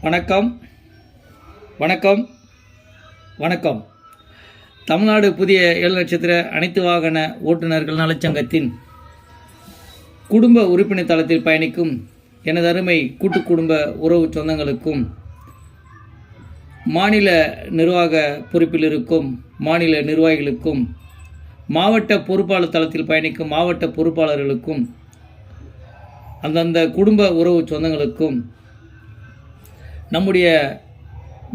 வணக்கம் வணக்கம் வணக்கம். தமிழ்நாடு புதிய 7 நட்சத்திர அனைத்து வாகன ஓட்டுநர்கள் நலச்சங்கத்தின் குடும்ப உறுப்பினர் தளத்தில் பயணிக்கும் எனது அருமை கூட்டு குடும்ப உறவு சொந்தங்களுக்கும், மாநில நிர்வாக பொறுப்பில் இருக்கும் மாநில நிர்வாகிகளுக்கும், மாவட்ட பொறுப்பாளர் தளத்தில் பயணிக்கும் மாவட்ட பொறுப்பாளர்களுக்கும், அந்தந்த குடும்ப உறவு சொந்தங்களுக்கும், நம்முடைய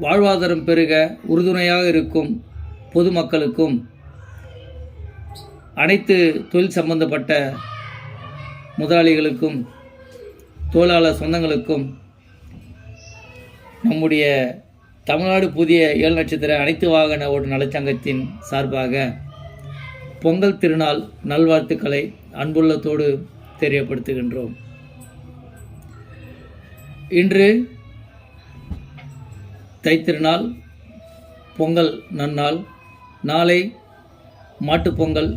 வாழ்வாதாரம் பெருக உறுதுணையாக இருக்கும் பொதுமக்களுக்கும், அனைத்து தொழில் சம்பந்தப்பட்ட முதலாளிகளுக்கும், தொழிலாளர் சொந்தங்களுக்கும், நம்முடைய தமிழ்நாடு புதிய 7 நட்சத்திர அனைத்து வாகன ஓட்டு நலச்சங்கத்தின் சார்பாக பொங்கல் திருநாள் நல்வாழ்த்துக்களை அன்புள்ளத்தோடு தெரியப்படுத்துகின்றோம். இன்று தைத்திருநாள், பொங்கல் நன்னாள், நாளை மாட்டுப்பொங்கல்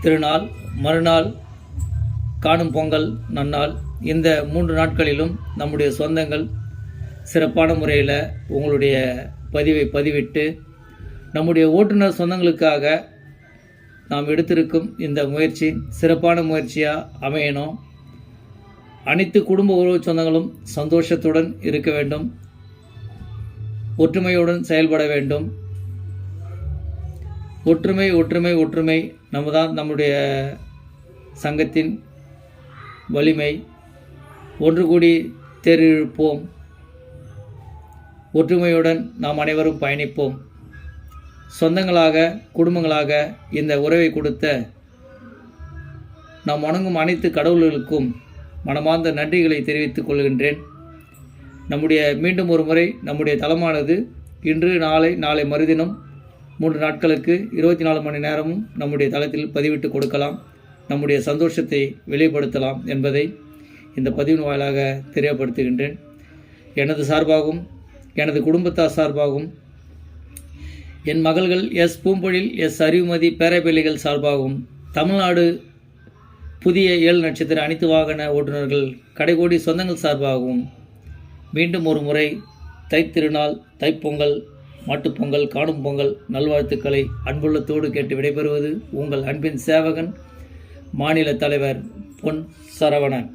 திருநாள், மறுநாள் காணும் பொங்கல் நன்னாள். இந்த 3 நாட்களிலும் நம்முடைய சொந்தங்கள் சிறப்பான முறையில் உங்களுடைய பதிவை பதிவிட்டு, நம்முடைய ஓட்டுநர் சொந்தங்களுக்காக நாம் எடுத்திருக்கும் இந்த முயற்சி சிறப்பான முயற்சியாக அமையணும். அனைத்து குடும்ப உறவு சொந்தங்களும் சந்தோஷத்துடன் இருக்க வேண்டும், ஒற்றுமையுடன் செயல்பட வேண்டும். ஒற்றுமை ஒற்றுமை ஒற்றுமை நம்முடைய சங்கத்தின் வலிமை. ஒன்று கூடி தேரிழுப்போம், ஒற்றுமையுடன் நாம் அனைவரும் பயணிப்போம். சொந்தங்களாக குடும்பங்களாக இந்த உறவை கொடுத்த நாம் வணங்கும் அனைத்து கடவுள்களுக்கும் மனமார்ந்த நன்றிகளை தெரிவித்துக் கொள்கின்றேன். மீண்டும் ஒரு முறை நம்முடைய தளமானது இன்று நாளை மறுதினம் 3 நாட்களுக்கு 24 மணி நேரமும் நம்முடைய தளத்தில் பதிவிட்டு கொடுக்கலாம், நம்முடைய சந்தோஷத்தை வெளிப்படுத்தலாம் என்பதை இந்த பதிவின் வாயிலாக தெரியப்படுத்துகின்றேன். எனது சார்பாகவும் எனது குடும்பத்தார் சார்பாகவும், என் மகள்கள் எஸ் பூம்பொழில், எஸ் அறிவுமதி பேரப்பிள்ளைகள் சார்பாகவும், தமிழ்நாடு புதிய 7 நட்சத்திர அனைத்து வாகன ஓட்டுநர்கள் கடைகோடி சொந்தங்கள் சார்பாகவும் மீண்டும் ஒரு முறை தைத்திருநாள், தைப்பொங்கல், மாட்டுப்பொங்கல், காணும் பொங்கல் நல்வாழ்த்துக்களை அன்புள்ளத்தோடு கேட்டு விடைபெறுவது உங்கள் அன்பின் சேவகன், மாநில தலைவர் பொன் சரவணன்.